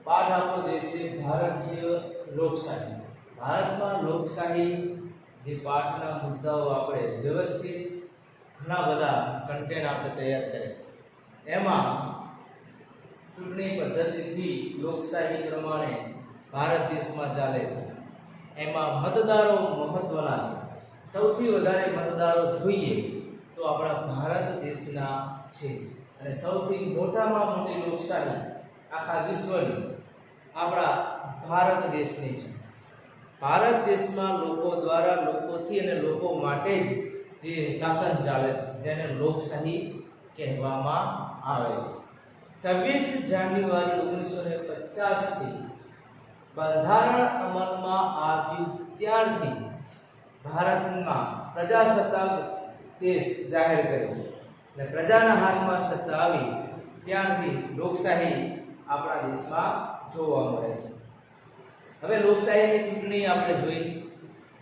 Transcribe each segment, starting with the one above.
પાઠ આપણો જે છે ભારતીય લોકશાહી. ભારતમાં લોકશાહી જે પાઠના મુદ્દાઓ આપણે વ્યવસ્થિત ઘણા બધા કન્ટેન્ટ આપણે તૈયાર કર્યા. એમાં ચૂંટણી પદ્ધતિથી લોકશાહી પ્રમાણે ભારત દેશમાં ચાલે છે. એમાં મતદારો મહત્વના છે. સૌથી વધારે મતદારો જોઈએ તો આપણા ભારત દેશના છે. અને સૌથી મોટામાં મોટી લોકશાહી આખા વિશ્વની આપણા ભારત દેશની છે. ભારત દેશમાં લોકો દ્વારા, લોકોથી અને લોકો માટે જ જે શાસન ચાલે છે, જેને લોકશાહી કહેવામાં આવે છે. 26 જાન્યુઆરી 1950 થી બંધારણ અમલમાં આવ્યું ત્યારથી ભારતમાં પ્રજાસત્તાક દેશ જાહેર કર્યો અને પ્રજાના હાથમાં સત્તા આવી ત્યારથી લોકશાહી આપણા દેશમાં જોવા મળે છે. હવે લોકશાહીની ચૂંટણી આપણે જોઈ,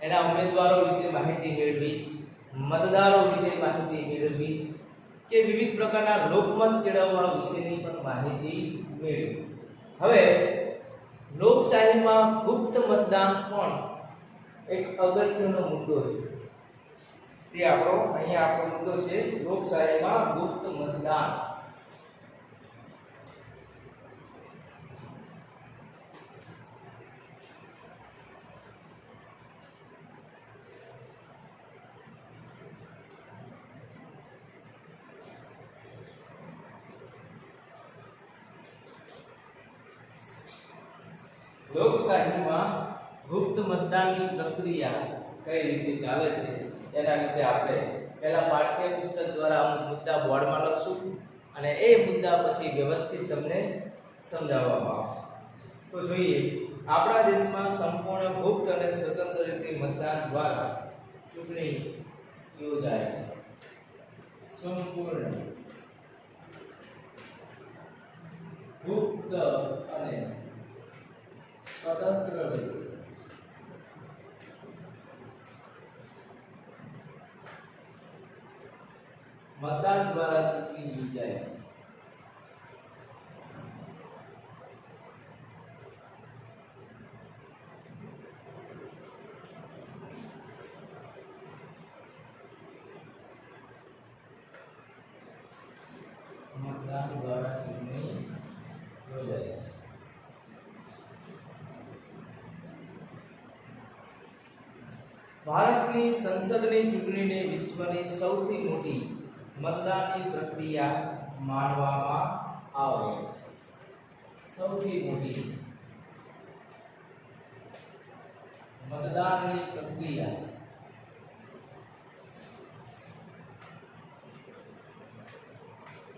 એના ઉમેદવારો વિશે માહિતી મેળવી, મતદારો વિશે માહિતી મેળવી કે વિવિધ પ્રકારના લોકમત કેળવવા વિશેની પણ માહિતી મેળવી. હવે લોકશાહીમાં ગુપ્ત મતદાન પણ એક અગત્યનો મુદ્દો છે. તે આપણો મુદ્દો છે લોકશાહીમાં ગુપ્ત મતદાન. લોકશાહીમાં ગુપ્ત મતદાનની પ્રક્રિયા કઈ રીતે ચાલે છે એના વિશે આપણે પહેલા પાઠ્યપુસ્તક દ્વારા અમુક મુદ્દા બોર્ડમાં લખશું અને એ મુદ્દા પછી વ્યવસ્થિત તમને સમજાવવામાં આવશે. તો જોઈએ, આપણા દેશમાં સંપૂર્ણ ગુપ્ત અને સ્વતંત્ર રીતે મતદાન દ્વારા ચૂંટણી યોજાય છે. સંપૂર્ણ ગુપ્ત અને સ્વતંત્ર રીતે મતદાન દ્વારા ચૂંટણી યોજાય છે. મતદાન દ્વારા ચૂંટણી યોજાય છે. ભારતની સંસદની ચૂંટણીને વિશ્વની સૌથી મોટી મતદાનની પ્રક્રિયા માનવામાં આવે છે. સૌથી મોટી મતદાનની પ્રક્રિયા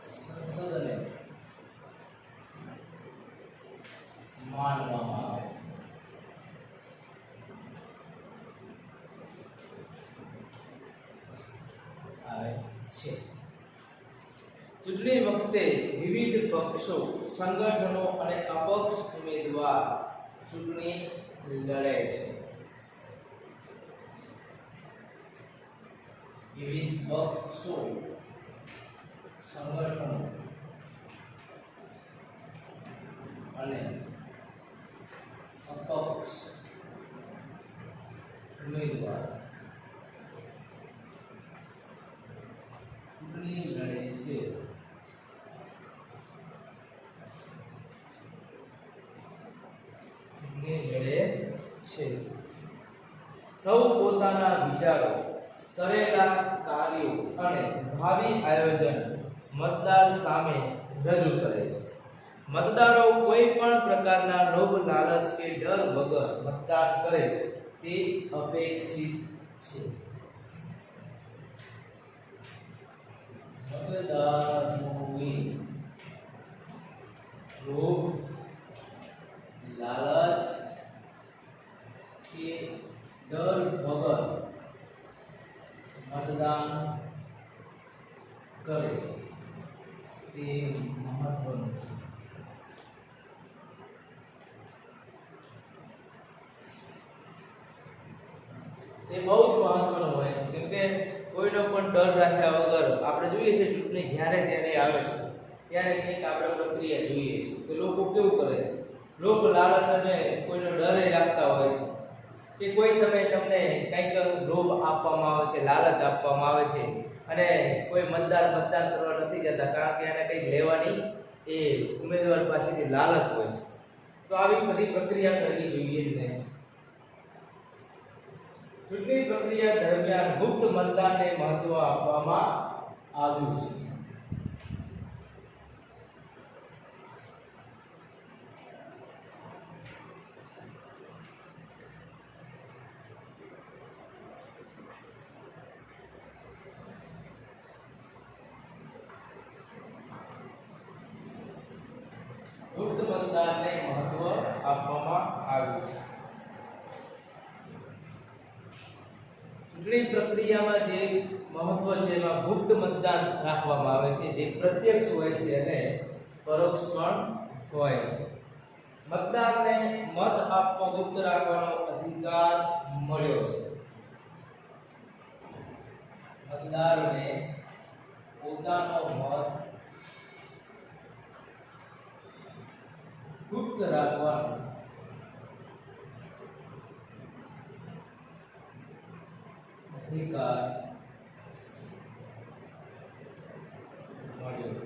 સંસદને માનવામાં આવે છે. ચૂંટણી વખતે વિવિધ પક્ષો, સંગઠનો અને અપક્ષ ઉમેદવાર ચૂંટણી લડે છે. વિવિધ પક્ષો, સંગઠનો અને અપક્ષ ઉમેદવાર ચૂંટણી લડે છે. સૌ પોતાના વિચારો, કરેલા કાર્યો અને ભાવિ આયોજન મતદાર સામે રજૂ કરે છે. મતદારો કોઈ પણ પ્રકારના લોભ, લાલચ કે ડર વગર મતદાન કરે તે અપેક્ષિત છે. મતદારોએ લોભ, લાલચ કે ડર વગર મતદાન કરે તે મહત્વનું છે. તે બહુ જ મહત્વનું હોય છે, કેમ કે કોઈનો પણ ડર રાખ્યા વગર આપણે જોઈએ છે ચૂંટણી જ્યારે આવે છે ત્યારે કંઈક આપણે પ્રક્રિયા જોઈએ છે કે લોકો કેવું કરે છે. લોભ લાલચ અને કોઈનો ડર રાખતા હોય છે કે કોઈ સમયે તમને કંઈક લોભ આપવામાં આવે છે, લાલચ આપવામાં આવે છે અને કોઈ મતદાર મતદાન કરવા નથી જતા, કારણ કે એને કંઈક લેવાની એ ઉમેદવાર પાસેથી લાલચ હોય છે. તો આવી બધી પ્રક્રિયા કરવી જોઈએ નહીં. ચૂંટણી પ્રક્રિયા દરમિયાન ગુપ્ત મતદાનને મહત્વ આપવામાં આવ્યું છે. ગુપ્ત મતદાનને મહત્વ આપવામાં આવ્યું છે. ચૂંટણી પ્રક્રિયામાં જે મહત્વ છે એમાં ગુપ્ત મતદાન રાખવામાં આવે છે, જે પ્રત્યક્ષ હોય છે અને પરોક્ષ પણ હોય છે. મતદારને મત આપવો ગુપ્ત રાખવાનો અધિકાર મળ્યો છે. મતદારને પોતાનો મત ગુપ્ત રાખવાનો અધિકાર મળ્યો છે.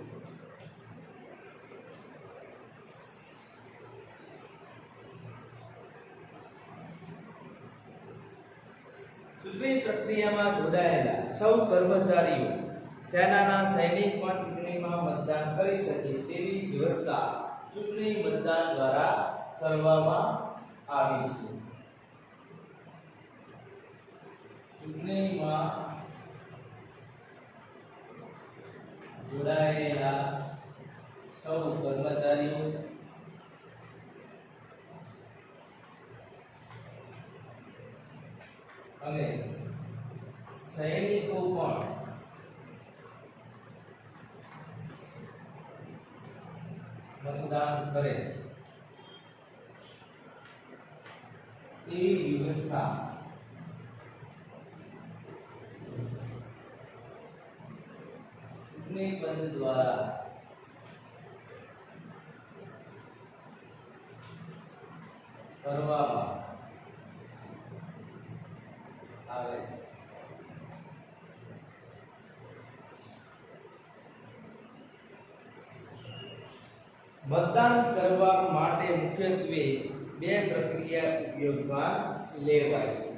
ચૂંટણી પ્રક્રિયામાં જોડાયેલા સૌ કર્મચારીઓ, સેનાના સૈનિક પણ ચૂંટણીમાં મતદાન કરી શકે તેવી વ્યવસ્થા ચૂંટણી મતદાન દ્વારા કરવામાં આવી છે. ચૂંટણીમાં જોડાયેલા સૌ કર્મચારીઓ, અને સૈનિકો પણ મતદાન કરે એવી વ્યવસ્થા ચૂંટણી પંચ દ્વારા કરવામાં આવે છે. મતદાન કરવા માટે મુખ્યત્વે બે પ્રક્રિયા ઉપયોગમાં લેવાય છે.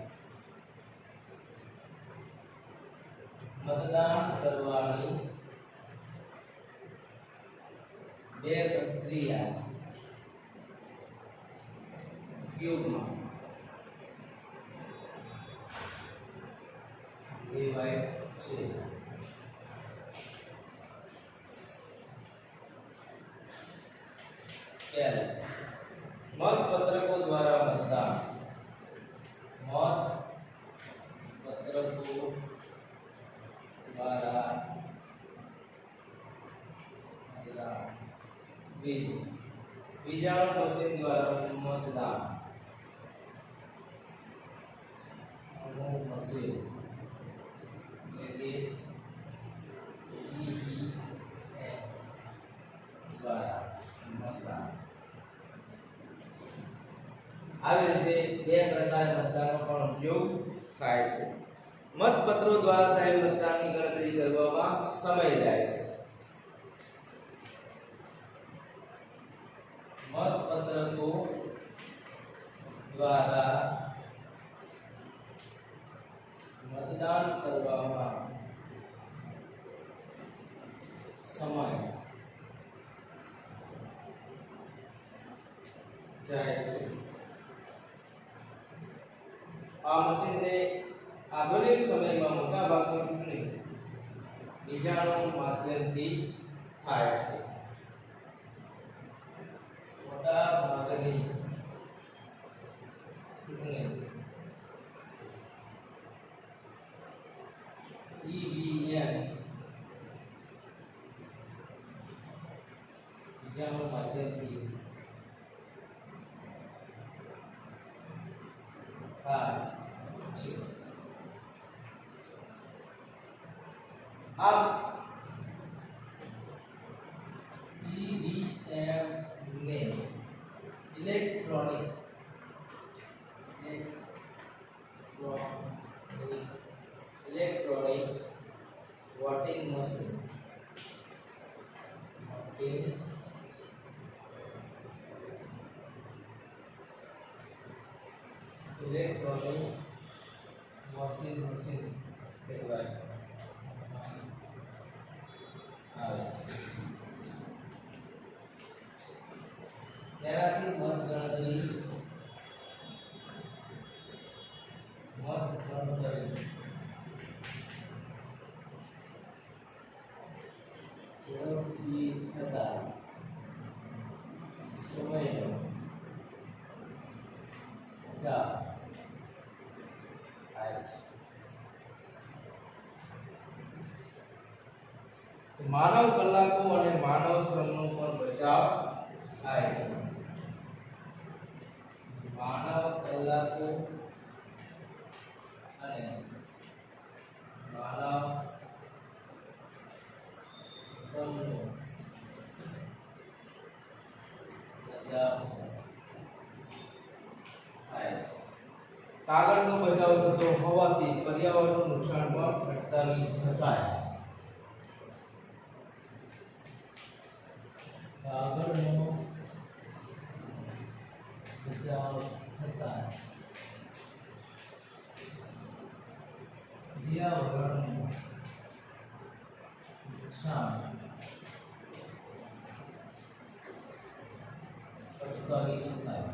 મતદાન કરવાની બે પ્રક્રિયા ઉપયોગમાં લેવાય છે. મતપત્રકો દ્વારા મતદાન. મતપત્રકો દ્વારા મતદાન. બીજું, બીજાણુ મશીન દ્વારા મતદાન. અમુક મશીન દ્વારા મતદાન. આવી રીતે બે પ્રકારે મતદાનનો પણ ઉપયોગ થાય છે. મતપત્રો દ્વારા થયેલ મતદાનની ગણતરી કરવામાં સમય જાય છે. મતપત્રકો દ્વારા મતદાન કરવામાં સમય જાય છે. આ મશીનને આધુનિક સમયમાં મોટાભાગની ચૂંટણી બીજાણુ માધ્યમથી થાય છે. મોટાભાગની ચૂંટણી ઈવીએમ બીજાણુ માધ્યમથી થાય છે. આ ઈવીએમ ને electronic voting machine electronic machine કહેવાય આવે છે તેનાથી મત ગણતરી સૌથી થતા સમયનો બચાવ થાય છે. માનવ કલાકો અને માનવ શ્રમનો પણ બચાવ થાય છે. માનવ કલાકો અને માનવ શ્રમનો બચાવ થાય છે. કાગળનો બચાવ થતો હોવાથી પર્યાવરણનું નુકસાન પણ અટકાવી શકાય. કાગળનો બચાવ થતા પર્યાવરણનું નુકસાન અટકાવી શકાય.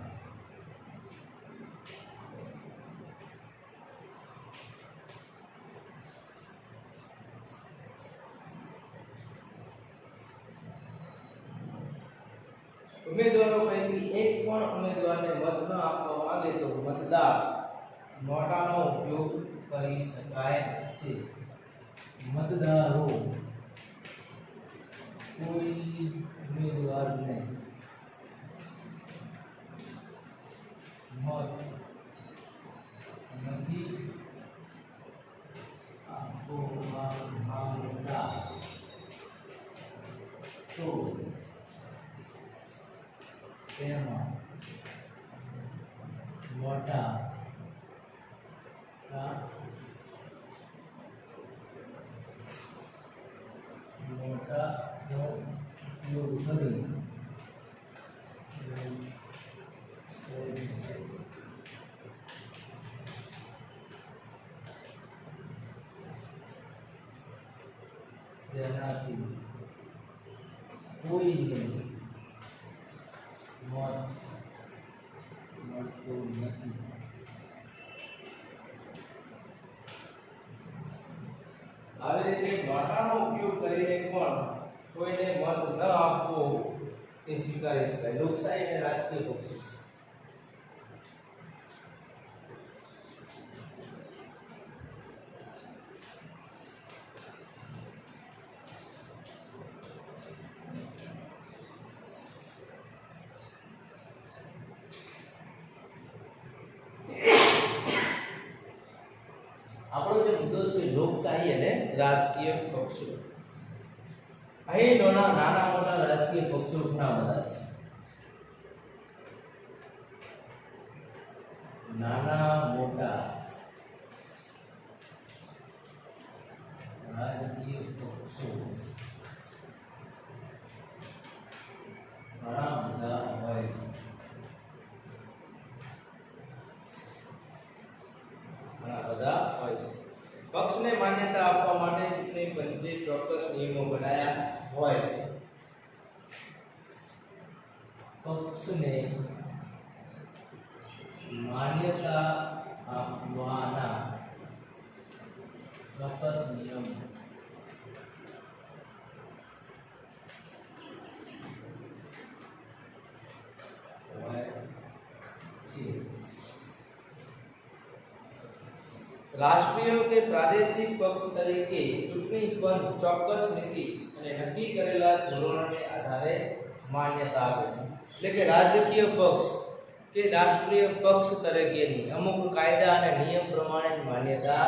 ઉમેદવારો પૈકી એક પણ ઉમેદવારને મત ન આપવા માંગે તો મતદાર નોટાનો ઉપયોગ કરી શકાય છે. મતદારો કોઈ ઉમેદવારને મત નથી આપવા માંગતા તો તેમાં મોટા નો ઉપયોગ કરી જેનાથી કોઈને મળતું નથી. આવી રીતે નોટાનો ઉપયોગ કરીને પણ કોઈને મત ન આપવો તે સ્વીકારી શકાય. લોકશાહી અને રાજકીય પક્ષો આપણો જે મુદ્દો છે લોકશાહી અને રાજકીય પક્ષો. અહીં નાના મોટા રાજકીય પક્ષો ઘણા બધા છે. નાના મોટા રાજકીય પક્ષો ઘણા બધા હોય છે. પક્ષને માન્યતા આપવા માટે ચૂંટણી પંચે ચોક્કસ નિયમો બનાવ્યા હોય છે. પક્ષને માન્યતા આપવાના ચોક્કસ નિયમો હોય છે. રાષ્ટ્રીય કે પ્રાદેશિક પક્ષ તરીકે ચૂંટણી પંચ ચોક્કસ નીતિ અને નક્કી કરેલા ધોરણોને આધારે માન્યતા આપે છે. એટલે કે રાજકીય પક્ષ કે રાષ્ટ્રીય પક્ષ તરીકેની અમુક કાયદા અને નિયમ પ્રમાણે માન્યતા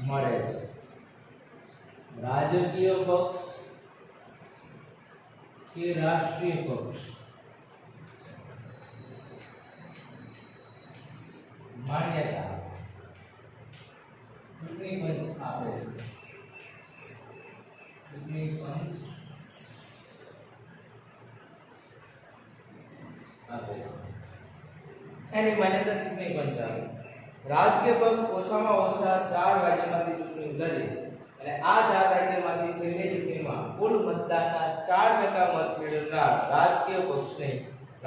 મળે છે. રાજકીય પક્ષ કે રાષ્ટ્રીય પક્ષ માન્યતા ચૂંટણી પંચ આપે છે. ચૂંટણી પંચ આપે છે. એની માન્યતા ચૂંટણી પંચ આપે. રાજકીય પક્ષ ઓછામાં ઓછા 4 રાજ્યમાંથી ચૂંટણી લડે અને આ 4 રાજ્યમાંથી છેલ્લી ચૂંટણીમાં કુલ મતદાનના 4% મત મેળવનાર રાજકીય પક્ષને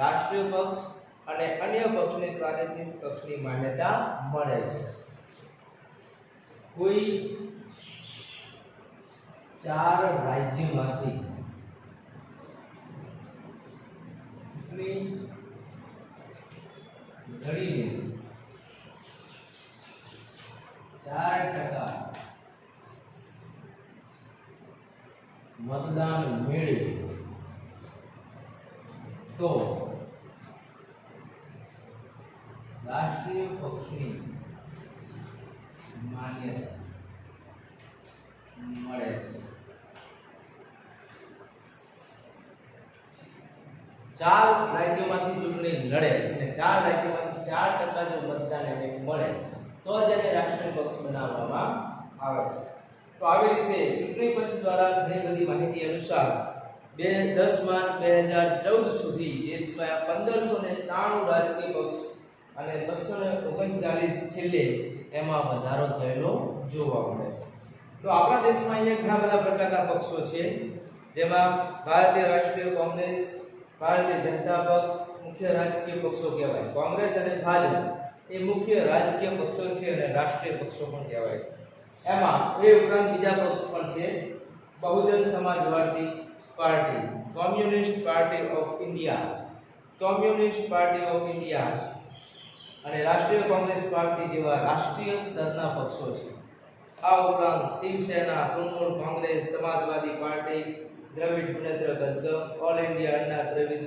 રાષ્ટ્રીય પક્ષ અને અન્ય પક્ષને પ્રાદેશિક પક્ષની માન્યતા મળે છે. કોઈ 4 રાજ્યમાંથી ચૂંટણી લડીને 4% મતદાન મેળવે તો રાષ્ટ્રીય પક્ષની માન્યતા મળે છે. 4 રાજ્યોમાંથી ચૂંટણી લડે અને 4 રાજ્યોમાંથી 4% જો મતદાન એને મળે તો જ એને રાષ્ટ્રીય પક્ષ બનાવવામાં આવે છે. તો આવી રીતે ચૂંટણી પંચ દ્વારા ઘણી બધી માહિતી અનુસાર 10 માર્ચ 2014 સુધી દેશમાં 1593 રાજકીય પક્ષ અને 239 છેલ્લે એમાં વધારો થયેલો જોવા મળે છે. તો આપણા દેશમાં અહીંયા ઘણા બધા પ્રકારના પક્ષો છે, જેમાં ભારતીય રાષ્ટ્રીય કોંગ્રેસ, ભારતીય જનતા પક્ષ મુખ્ય રાજકીય પક્ષો કહેવાય. કોંગ્રેસ અને ભાજપ એ મુખ્ય રાજકીય પક્ષો છે અને રાષ્ટ્રીય પક્ષો પણ કહેવાય છે. એમાં એ ઉપરાંત બીજા પક્ષ પણ છે, Bahujan Samajwadi party, communist party of India, communist party of India અને રાષ્ટ્રીય કોંગ્રેસ પાર્ટી જેવા રાષ્ટ્રીય સ્તરના પક્ષો છે. આ ઉપરાંત Shivsena, Trinamool Congress, Samajwadi party, Dravida Munnetra Kazhagam, all India Anna Dravida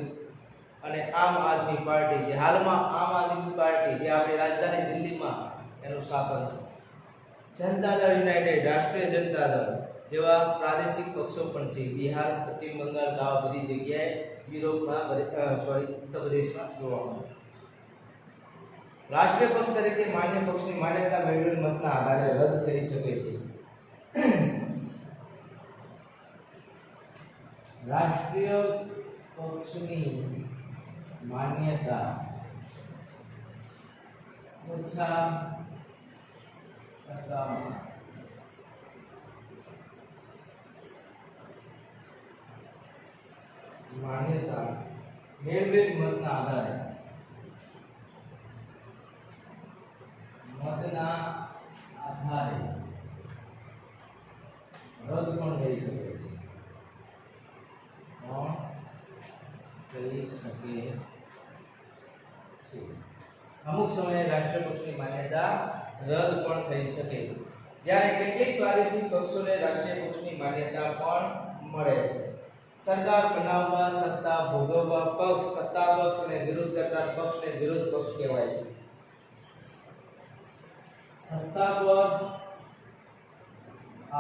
અને આમ આદમી પાર્ટી, જે હાલમાં આમ આદમી પાર્ટી જે આપણી રાજધાની દિલ્હીમાં એનું શાસન છે. જનતા દળ યુનાઇટેડ, રાષ્ટ્રીય જનતા દળ જેવા પ્રાદેશિક પક્ષો પણ છે. બિહાર, પશ્ચિમ બંગાળ, આ બધી જગ્યાએ યુરોપમાં ઉત્તર પ્રદેશમાં જોવા મળે. રાષ્ટ્રીય પક્ષ તરીકે માન્ય પક્ષની માન્યતા મેળવેલ મતના આધારે રદ થઈ શકે છે. રાષ્ટ્રીય પક્ષની માન્યતા ઓછા ટકામાં માન્યતા મેળવેલ મતના આધારે રદ પણ થઈ શકે છે. અમુક સમયે રાષ્ટ્રીય પક્ષની માન્યતા રદ પણ થઈ શકે, જ્યારે કેટલીક પ્રાદેશિક પક્ષોને રાષ્ટ્રીય પક્ષની માન્યતા પણ મળે છે. સરકાર બનાવવા, સત્તા ભોગવવા પક્ષ, સત્તા પક્ષ અને વિરોધ કરતા પક્ષને વિરોધ પક્ષ કહેવાય છે. સત્તા પર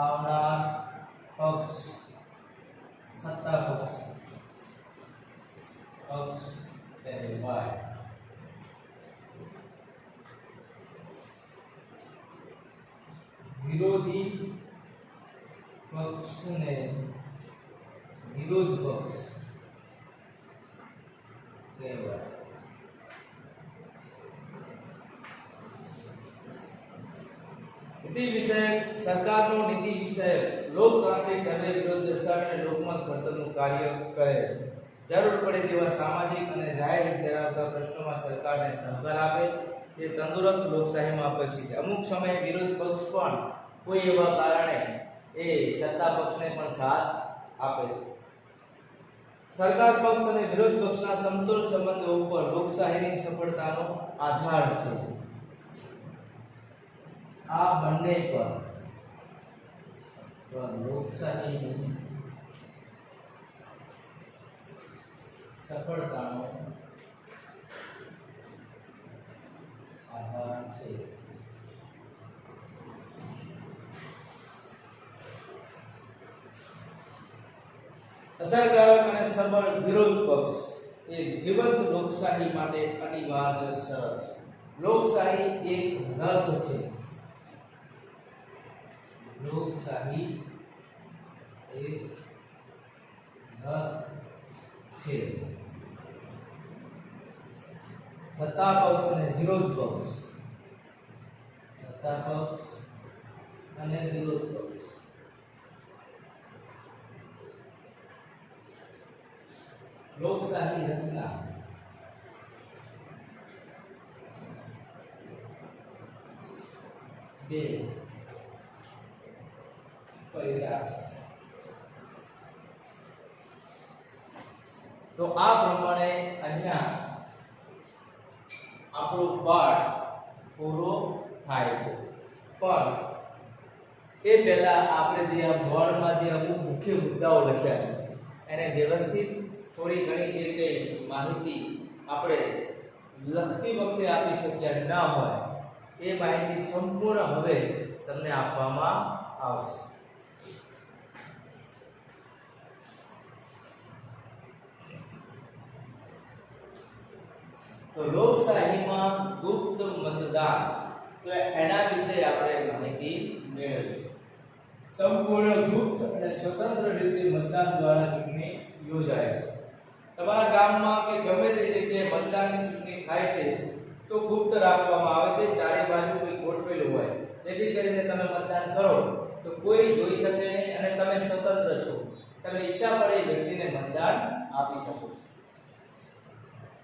આવનાર પક્ષ સત્તા પક્ષ કહેવાય. વિરોધી પક્ષને વિરોધ પક્ષ કહેવાય. નીતિ વિષયક સરકારનો નીતિ વિષયક લોકતાંત્રિક ઢબે વિરોધ દર્શાવીને લોકમત ઘડતરનું કાર્ય કરે છે. જરૂર પડે તેવા સામાજિક અને જાહેર હિત ધરાવતા પ્રશ્નોમાં સરકારને સહકાર આપે તે તંદુરસ્ત લોકશાહીમાં અપેક્ષિત છે. અમુક સમયે વિરોધ પક્ષ પણ કોઈ એવા કારણે એ સત્તા પક્ષને પણ સાથ આપે છે. સરકાર પક્ષ અને વિરોધ પક્ષના સમતોલ સંબંધો ઉપર લોકશાહીની સફળતાનો આધાર છે. આ બંને પર લોકશાહીની સફળતાનો આધાર છે. અસરકારક અને સબળ વિરોધ પક્ષ એ જીવંત લોકશાહી માટે અનિવાર્ય શરત છે. લોકશાહી એક રથ છે. લોકશાહી એક રથ છે. સત્તા પક્ષ અને વિરોધ પક્ષ, સત્તા પક્ષ અને વિરોધ પક્ષ લોકશાહી રચના બે પૈડા છે. તો આ પ્રમાણે અહીંયા આપણો પાઠ પૂરો થાય છે. પણ એ પહેલા આપણે જે આ બોર્ડમાં જે અમુક મુખ્ય મુદ્દાઓ લખ્યા છે એને વ્યવસ્થિત થોડી ઘણી જે કંઈ માહિતી આપણે લખતી વખતે આપી શક્યા ના હોય એ માહિતી સંપૂર્ણ હવે તમને આપવામાં આવશે. તો લોકશાહીમાં ગુપ્ત મતદાન, તો એના વિશે આપણે માહિતી મેળવીએ. સંપૂર્ણ ગુપ્ત અને સ્વતંત્ર રીતે મતદાન દ્વારા ચૂંટણી યોજાય છે. તમારા ગામમાં કે ગમે તે જગ્યાએ મતદાનની ચૂંટણી થાય છે તો ગુપ્ત રાખવામાં આવે છે. ચારે બાજુ કોઈ ગોઠવેલું હોય જેથી કરીને તમે મતદાન કરો તો કોઈ જોઈ શકે નહીં અને તમે સ્વતંત્ર છો. તમે ઈચ્છા પડે એ વ્યક્તિને મતદાન આપી શકો છો.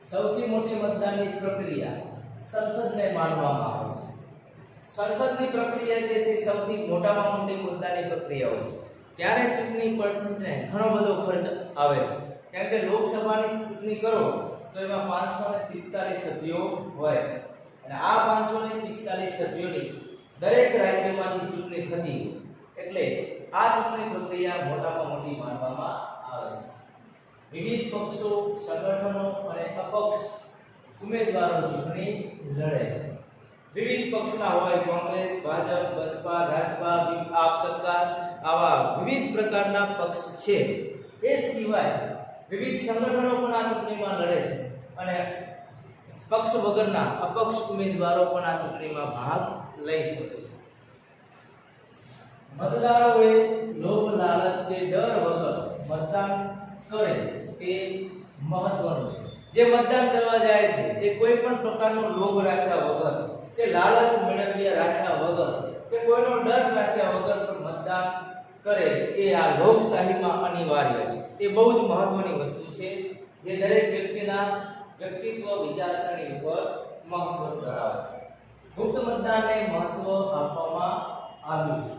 સૌથી મોટી મતદાનની પ્રક્રિયા સંસદને માનવામાં આવે છે. સંસદની પ્રક્રિયા જે છે સૌથી મોટામાં મોટી મતદાનની પ્રક્રિયા હોય છે. ત્યારે ચૂંટણી પંચને ઘણો બધો ખર્ચ આવે છે. કારણ કે લોકસભાની ચૂંટણી કરો તો એમાં 545 સભ્યો હોય છે અને આ 545 સભ્યોની દરેક રાજ્યમાંથી ચૂંટણી થતી હોય એટલે આ ચૂંટણી પ્રક્રિયા મોટામાં મોટી માનવામાં આવે છે. વિવિધ પક્ષો, સંગઠનો અને અપક્ષ ઉમેદવારો ચૂંટણી લડે છે. વિવિધ પક્ષના હોય કોંગ્રેસ, ભાજપ, બસપા, રાજપા, આપ સરકાર, આવા વિવિધ પ્રકારના પક્ષ છે. એ સિવાય વિવિધ સંગઠનો પણ આ ચૂંટણીમાં લડે છે અને પક્ષ વગરના અપક્ષ ઉમેદવારો પણ આ ચૂંટણીમાં ભાગ લઈ શકે છે. મતદારોએ લોભ, લાલચ કે ડર વગર મતદાન કરે તે મહત્વનું છે. જે મતદાન કરવા જાય છે એ કોઈ પણ પ્રકારનો લોભ રાખ્યા વગર કે લાલચ મેળવ્યા રાખ્યા વગર કે કોઈનો ડર રાખ્યા વગર પણ મતદાન કરે એ આ લોકશાહીમાં અનિવાર્ય છે. એ બહુ જ મહત્વની વસ્તુ છે જે દરેક વ્યક્તિના વ્યક્તિત્વ વિચારસરણી ઉપર મહત્વ ધરાવે છે. ગુપ્ત મતદાનને મહત્વ આપવામાં આવ્યું છે.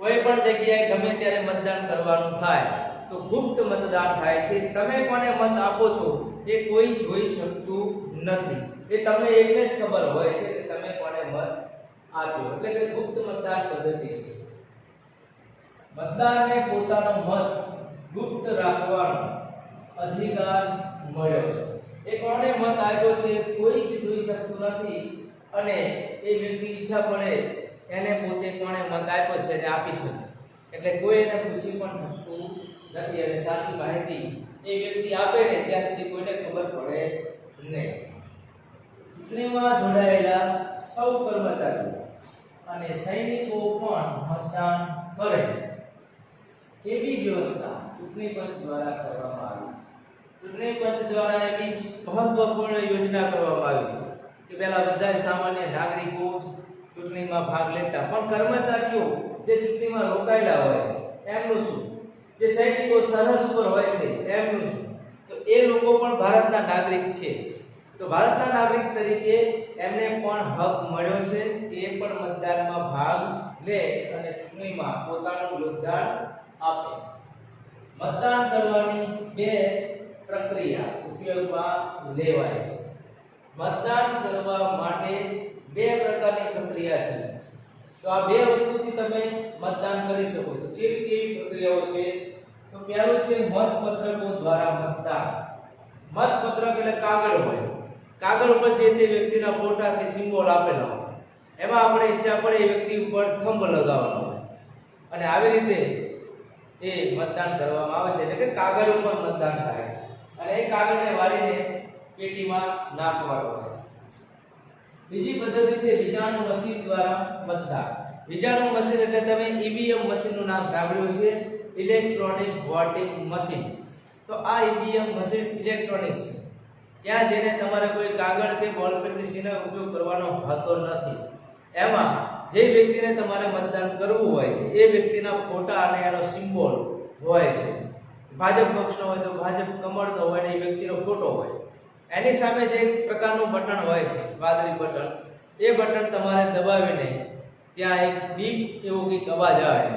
કોઈ પણ જગ્યાએ ગમે ત્યારે મતદાન કરવાનું થાય તો ગુપ્ત મતદાન થાય છે. તમે કોને મત આપો છો એ કોઈ જોઈ શકતું નથી. એ તમને એકને જ ખબર હોય છે કે તમે કોને મત આપ્યો. એટલે કે ગુપ્ત મતદાન પદ્ધતિ છે. મતદારને પોતાનો મત ગુપ્ત રાખવાનો અધિકાર મળ્યો છે. એ કોને મત આપ્યો છે કોઈ જ જોઈ શકતું નથી અને એ વ્યક્તિ ઈચ્છા પડે એને પોતે કોને મત આપ્યો છે એને આપી શકે. એટલે કોઈ એને પૂછી પણ શકતું નથી અને સાચી માહિતી એ વ્યક્તિ આપે ને ત્યાં સુધી કોઈને ખબર પડે નહીં. ચૂંટણીમાં જોડાયેલા સૌ કર્મચારીઓ અને સૈનિકો પણ મતદાન કરે એવી વ્યવસ્થા ચૂંટણી પંચ દ્વારા કરવામાં આવી છે. ચૂંટણી પંચ દ્વારા એવી મહત્વપૂર્ણ યોજના કરવામાં આવી છે કે પહેલા બધા સામાન્ય નાગરિકો ચૂંટણીમાં ભાગ લેતા પણ કર્મચારીઓ જે ચૂંટણીમાં રોકાયેલા હોય છે એમનું શું, જે સૈનિકો સરહદ ઉપર હોય છે એમનું શું, તો એ લોકો પણ ભારતના નાગરિક છે. તો ભારતના નાગરિક તરીકે એમને પણ હક મળ્યો છે કે એ પણ મતદાનમાં ભાગ લે અને ચૂંટણીમાં પોતાનું યોગદાન આપે. મતદાન કરવાની બે પ્રક્રિયા ઉપયોગમાં લેવાય છે. મતદાન કરવા માટે બે પ્રકારની પ્રક્રિયા છે. તો આ બે વસ્તુથી તમે મતદાન કરી શકો છો. જેવી કેવી પ્રક્રિયાઓ છે તો પહેલું છે મતપત્રકો દ્વારા મતદાન. મતપત્રક એટલે કાગળ હોય. કાગળ ઉપર જે તે વ્યક્તિના ફોટા કે સિમ્બોલ આપેલા હોય એમાં આપણે ઈચ્છા પડે એ વ્યક્તિ ઉપર થંબ લગાવવાનો હોય અને આવી રીતે એ મતદાન કરવામાં આવે છે. એટલે કે કાગળ ઉપર મતદાન થાય છે અને એ કાગળને વાળીને પેટીમાં નાખવાનો હોય. બીજી પદ્ધતિ છે વીજાણુ મશીન દ્વારા મતદાન. વીજાણુ મશીન એટલે તમે ઈવીએમ મશીનનું નામ સાંભળ્યું છે, ઇલેક્ટ્રોનિક વોટિંગ મશીન. તો આ ઈવીએમ મશીન ઇલેક્ટ્રોનિક છે. ત્યાં જઈને તમારે કોઈ કાગળ કે બોલપેન કે સીનો ઉપયોગ કરવાનો હોતો નથી. એમાં જે વ્યક્તિને તમારે મતદાન કરવું હોય છે એ વ્યક્તિના ફોટા અને એનો સિમ્બોલ હોય છે. ભાજપ પક્ષનો હોય તો ભાજપ કમળનો હોય ને એ વ્યક્તિનો ફોટો હોય. એની સામે જે પ્રકારનું બટન હોય છે વાદળી બટન, એ બટન તમારે દબાવીને ત્યાં એક બીપ એવો કંઈક અવાજ આવે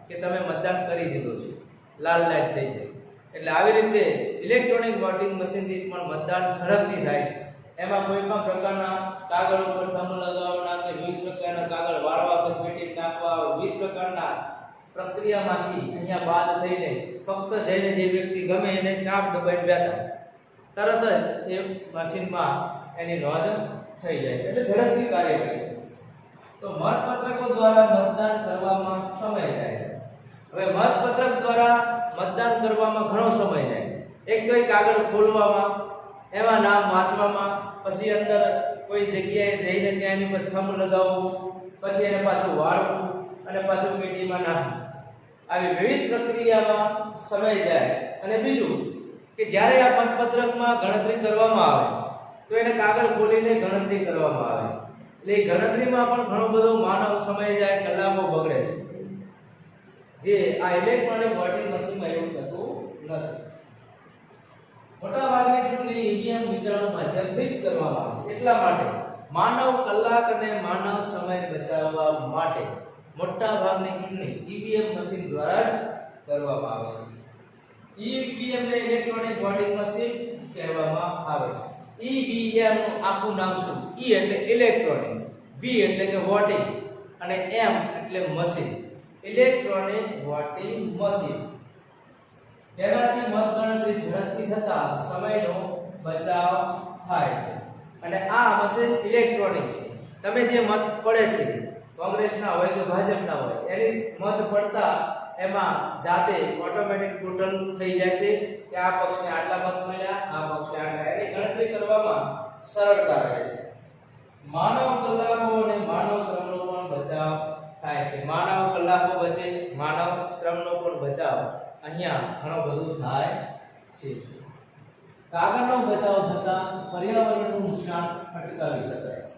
કે તમે મતદાન કરી દીધું છે, લાલ લાઈટ થઈ જાય. એટલે આવી રીતે ઇલેક્ટ્રોનિક વોટિંગ મશીનથી પણ મતદાન ઝડપથી થાય છે. એમાં કોઈ પણ પ્રકારના કાગળ ઉપર થંભ લગાવવાના કે વિવિધ પ્રકારના કાગળ વાળવા કે પેટી નાખવા, વિવિધ પ્રકારના પ્રક્રિયામાંથી અહીંયા બાદ થઈને ફક્ત જઈને જે વ્યક્તિ ગમે એને ચાપ દબાઈને બેઠા તરત જ એ મશીનમાં એની નોંધ થઈ જાય છે. એટલે ઝડપથી કાર્ય કરે છે. તો મતપત્રકો દ્વારા મતદાન કરવામાં સમય જાય છે. હવે મતપત્રક દ્વારા મતદાન કરવામાં ઘણો સમય જાય. એક તો એ કાગળ ખોલવામાં, એમાં નામ વાંચવામાં, પછી અંદર કોઈ જગ્યાએ જઈને ત્યાં એની પર થંભ લગાવવું, પછી એને પાછું વાળવું અને પાછું પેટીમાં નાખવું. આવી વિવિધ પ્રક્રિયામાં સમય જાય. અને બીજું કે જ્યારે આ મતપત્રકમાં ગણતરી કરવામાં આવે તો એને કાગળ ખોલીને ગણતરી કરવામાં આવે. એટલે એ ગણતરીમાં પણ ઘણો બધો માનવ સમય જાય, કલાકો બગડે છે. જે આ ઇલેક્ટ્રોનિક વોટિંગ મશીનમાં એવું થતું નથી. મોટાભાગની ચૂંટણી ઈવીએમ વિચારણા માધ્યમથી જ કરવામાં આવે છે. એટલા માટે માનવ કલાક અને માનવ સમય બચાવવા માટે મોટાભાગની ચૂંટણી ઈવીએમ મશીન દ્વારા જ કરવામાં આવે છે. ઈવીએમ ને ઇલેક્ટ્રોનિક વોટિંગ મશીન કહેવામાં આવે છે. ઈવીએમ નું આખું નામ શું? ઈ એટલે ઇલેક્ટ્રોનિક, વી એટલે કે વોટિંગ અને એમ એટલે મશીન. Electronic voting machine. તેનાથી મતગણતરી ઝડપથી થતા સમયનો બચાવ થાય છે. અને આ મશીન ઇલેક્ટ્રોનિક છે. તમે જે મત પડે છે, કોંગ્રેસના હોય કે ભાજપના હોય, એની મત પડતા એમાં જાતે ઓટોમેટિક ટોટલ થઈ જાય છે કે આ પક્ષને આટલા મત મળ્યા, આ પક્ષને આટલા. એની ગણતરી કરવામાં સરળતા રહે છે. માનવ કલાકો અને માનવ શ્રમનો પણ બચાવ થાય છે. માનવ કલાકો બચે, માનવ શ્રમનો પણ બચાવ અહીંયા ઘણો બધું થાય છે. કાગળનો બચાવ થતા પર્યાવરણનું નુકસાન અટકાવી શકાય છે.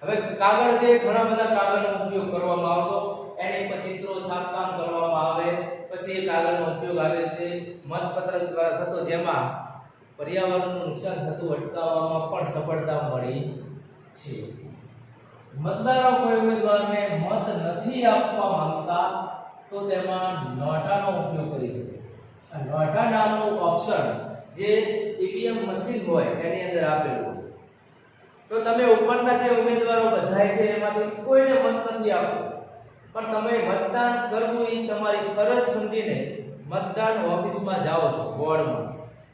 હવે કાગળ જે ઘણા બધા કાગળનો ઉપયોગ કરવામાં આવતો, એની પર ચિત્રો છાપકામ કરવામાં આવે, પછી એ કાગળનો ઉપયોગ આવી રીતે મતપત્રક દ્વારા થતો, જેમાં પર્યાવરણનું નુકસાન થતું અટકાવવામાં પણ સફળતા મળી છે. મતદારો કોઈ ઉમેદવારને મત નથી આપવા માંગતા તો તેમાં નોટાનો ઉપયોગ કરી શકે. આ નોટા નામનું ઓપ્શન જે ઈવીએમ મશીન હોય એની અંદર આપેલું હોય. તો તમે ઉપરના જે ઉમેદવારો બધાય છે એમાંથી કોઈને મત નથી આપવો, પણ તમે મતદાન કરવું એ તમારી ફરજ સમજીને મતદાન ઓફિસમાં જાઓ છો, વોર્ડમાં.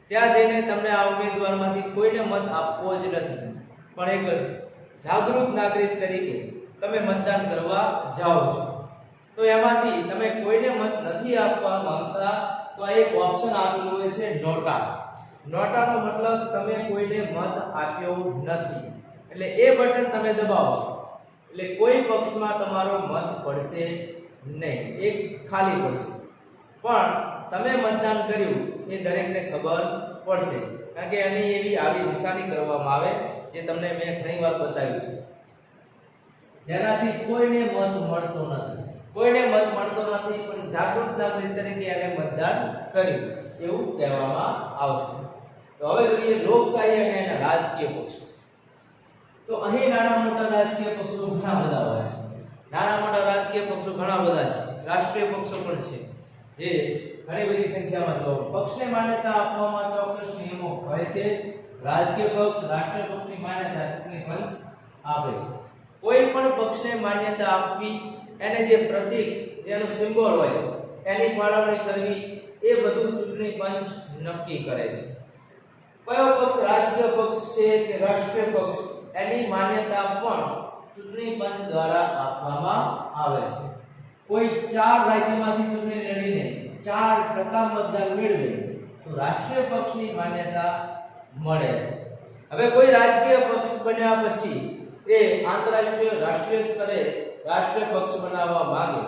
ત્યાં જઈને તમને આ ઉમેદવારમાંથી કોઈને મત આપવો જ નથી, પણ એક જાગૃત નાગરિક તરીકે તમે મતદાન કરવા જાઓ છો. તો એમાંથી તમે કોઈને મત નથી આપવા માંગતા તો આ એક ઓપ્શન આપેલું હોય છે નોટા. નોટાનો મતલબ તમે કોઈને મત આપ્યો નથી. એટલે એ બટન તમે દબાવશો એટલે કોઈ પક્ષમાં તમારો મત પડશે નહીં, એક ખાલી પડશે. પણ તમે મતદાન કર્યું એ દરેકને ખબર પડશે, કારણ કે એની એવી આવી નિશાની કરવામાં આવે જે તમને મેં ઘણીવાર બતાવ્યું છે, જેનાથી કોઈને મત મળતો નથી. કોઈને મત મળતો નથી, પણ જાગૃત નાગરિક તરીકે એને મતદાન કર્યું એવું કહેવામાં આવશે. તો હવે જોઈએ લોકશાહી અને એના રાજકીય પક્ષો. તો અહીં નાના મોટા રાજકીય પક્ષો ઘણા બધા હોય છે. નાના મોટા રાજકીય પક્ષો ઘણા બધા છે. રાષ્ટ્રીય પક્ષો પણ છે જે ઘણી બધી સંખ્યામાં જોવા. પક્ષને માન્યતા આપવામાં ચોક્કસ નિયમો હોય છે. રાજકીય પક્ષ, રાષ્ટ્રીય પક્ષની માન્યતા ચૂંટણી પંચ આપે છે. કોઈ પણ પક્ષને માન્યતા આપવી, એને જે પ્રતીક, જેનું સિમ્બોલ હોય છે, એની ફાળવણી કરવી, એ બધું ચૂંટણી પંચ નક્કી કરે છે. કયો પક્ષ રાજકીય પક્ષ છે કે રાષ્ટ્રીય પક્ષ, એની માન્યતા પણ ચૂંટણી પંચ દ્વારા આપવામાં આવે છે. કોઈ 4 રાજ્યમાંથી ચૂંટણી લડીને 4% મતદાન મેળવે તો રાષ્ટ્રીય પક્ષની માન્યતા મળે છે. હવે કોઈ રાજકીય પક્ષ બન્યા પછી એ આંતરરાષ્ટ્રીય રાષ્ટ્રીય સ્તરે રાષ્ટ્રીય પક્ષ બનાવવા માંગે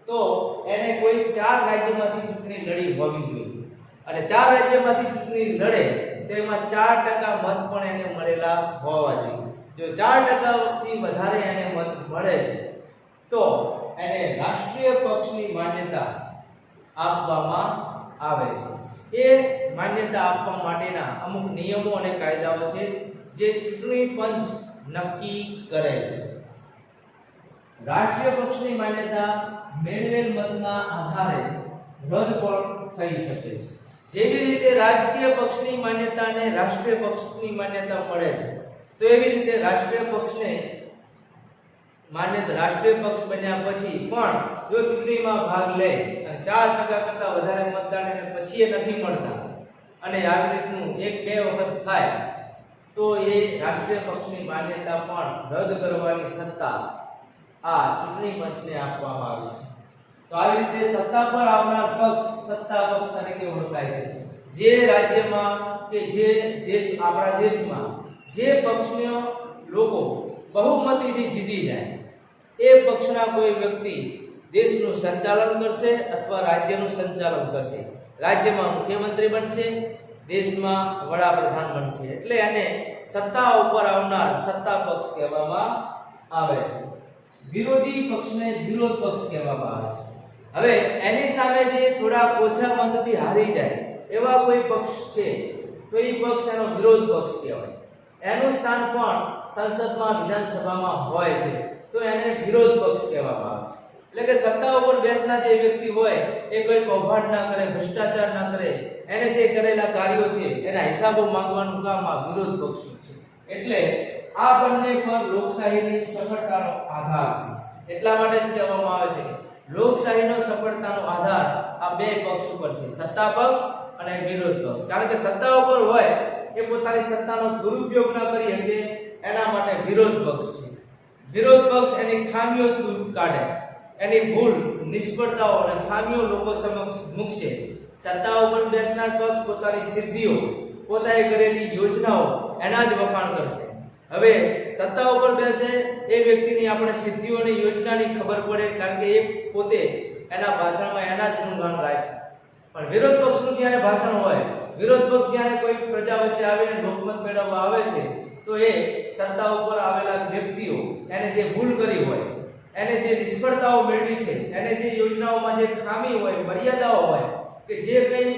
તો એને કોઈ 4 રાજ્યમાંથી ચૂંટણી લડી હોવી જોઈએ અને 4 રાજ્યમાંથી ચૂંટણી લડે તેમાં 4% મત પણ એને મળેલા હોવા જોઈએ. જો 4% થી વધારે એને મત મળે છે તો એને રાષ્ટ્રીય પક્ષની માન્યતા આપવામાં આવે છે. એ માન્યતા આપવા માટેના અમુક નિયમો અને કાયદાઓ છે જે ચૂંટણી પંચ નક્કી કરે છે. રાષ્ટ્રીય પક્ષની માન્યતા મેળવેલ મતના આધારે રદ પણ થઈ શકે છે. જેવી રીતે રાજકીય પક્ષની માન્યતાને રાષ્ટ્રીય પક્ષની માન્યતા મળે છે તો એવી રીતે રાષ્ટ્રીય પક્ષને માન્યતા રાષ્ટ્રીય પક્ષ બન્યા પછી પણ જો ચૂંટણીમાં ભાગ લે અને 4% કરતા વધારે મતદાન એને પછી એ નથી મળતા અને આવી રીતનું 1-2 વખત થાય તો એ રાષ્ટ્રીય પક્ષની માન્યતા પણ રદ કરવાની સત્તા આ ચૂંટણી પંચને આપવામાં આવી છે. તો આવી રીતે સત્તા પર આવનાર પક્ષ સત્તા પક્ષ તરીકે ઓળખાય છે. જે રાજ્યમાં કે જે દેશ આપણા દેશમાં જે પક્ષનો લોકો બહુમતીથી જીતી જાય એ પક્ષના કોઈ વ્યક્તિ દેશનું સંચાલન કરશે અથવા રાજ્યનું સંચાલન કરશે. રાજ્યમાં મુખ્યમંત્રી બનશે, દેશમાં વડાપ્રધાન બનશે. એટલે એને સત્તા ઉપર આવનાર સત્તા પક્ષ કહેવામાં આવે છે. વિરોધી પક્ષને વિરોધ પક્ષ કહેવામાં આવે છે. હવે એની સામે જે થોડા ઓછા મતથી હારી જાય એવા કોઈ પક્ષ છે તો એ પક્ષ એનો વિરોધ પક્ષ કહેવાય. એનું સ્થાન પણ સંસદમાં વિધાનસભામાં હોય છે તો એને વિરોધ પક્ષ કહેવામાં આવે છે. એટલે કે સત્તા ઉપર બેસનાર જે વ્યક્તિ હોય એ કોઈ કૌભાંડ ના કરે, ભ્રષ્ટાચાર ના કરે, એને જે કરેલા કાર્યો છે એના હિસાબો માંગવાનું કામ આ વિરોધ પક્ષનું છે. એટલે આ બંને પર લોકશાહીની સફળતાનો આધાર છે. એટલા માટે જ કહેવામાં આવે છે લોકશાહીનો સફળતાનો આધાર આ બે પક્ષ ઉપર છે, સત્તા પક્ષ અને વિરોધ પક્ષ. કારણ કે સત્તા ઉપર હોય એ પોતાની સત્તાનો દુરુપયોગ ન કરી શકે એના માટે વિરોધ પક્ષ છે. વિરોધ પક્ષ એની ખામીઓ કાઢે, એની ભૂલ, નિષ્ફળતાઓ અને ખામીઓ લોકો સમક્ષ મૂકશે. સત્તા ઉપર બેસનાર પક્ષ પોતાની સિદ્ધિઓ, પોતાએ કરેલી યોજનાઓ એના જ વખાણ કરશે. હવે સત્તા ઉપર બેસે એ વ્યક્તિની આપણે સિદ્ધિઓની યોજનાની ખબર પડે કારણ કે એ પોતે એના ભાષણમાં એના જ ગુણગાન ગાય છે. પણ વિરોધ પક્ષનું જ્યારે ભાષણ હોય, વિરોધ પક્ષ જ્યારે કોઈ પ્રજા વચ્ચે આવીને લોકમત મેળવવા આવે છે તો એ સત્તા ઉપર આવેલા વ્યક્તિઓ એને જે ભૂલ કરી હોય, એને જે નિષ્ફળતાઓ મેળવી છે, એને જે યોજનાઓમાં જે ખામી હોય, મર્યાદાઓ હોય કે જે કંઈ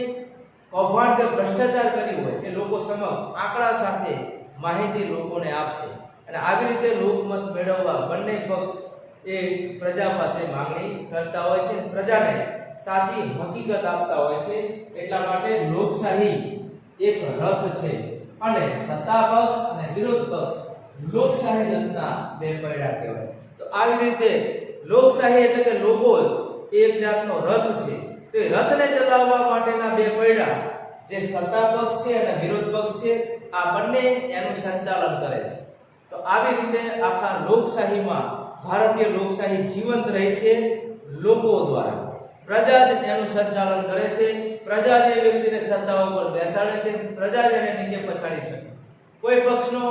કૌભાંડ કે ભ્રષ્ટાચાર કર્યું હોય એ લોકો સમક્ષ આંકડા સાથે માહિતી લોકોને આપશે. અને આવી રીતે લોકમત મેળવવા બંને પક્ષ એ પ્રજા પાસે માંગણી કરતા હોય છે, પ્રજાને સાચી હકીકત આપતા હોય છે. એટલા માટે લોકશાહી એક રથ છે અને સત્તા પક્ષ અને વિરોધ પક્ષ લોકશાહી રથના બે પૈડા કહેવાય. તો આવી રીતે લોકશાહી એટલે કે લોકો એક જાતનો રથ છે. તો એ રથને ચલાવવા માટેના બે પૈડા જે સત્તા પક્ષ છે અને વિરોધ પક્ષ છે આ બંને એનું સંચાલન કરે છે. તો આવી રીતે આખા લોકશાહીમાં ભારતીય લોકશાહી જીવંત રહી છે લોકો દ્વારા. પ્રજા જ એનું સંચાલન કરે છે, પ્રજા જ એ વ્યક્તિને સત્તા ઉપર બેસાડે છે, પ્રજા જ એને નીચે પછાડી શકે. કોઈ પક્ષનો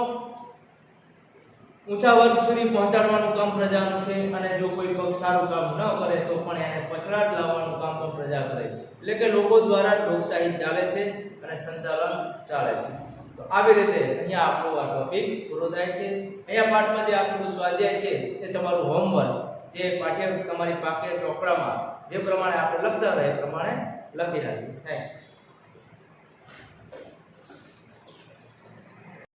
ઊંચા વર્ગ સુધી પહોંચાડવાનું કામ પ્રજાનું છે અને જો કોઈ પક્ષ સારું કામ ન કરે તો પણ એને પછડાટ લાવવાનું કામ પણ પ્રજા કરે છે. એટલે કે લોકો દ્વારા લોકશાહી ચાલે છે અને સંચાલન ચાલે છે. તો આવી રીતે અહીંયા આપણો આ ટોપિક પૂરો થાય છે. અહીંયા પાઠમાં જે આપણું સ્વાધ્યાય છે તે તમારું હોમવર્ક જે પાઠ્ય તમારી પાકે ચોપડામાં જે પ્રમાણે આપણે લખતા રહે એ પ્રમાણે લખી નાખ્યું. Thank you.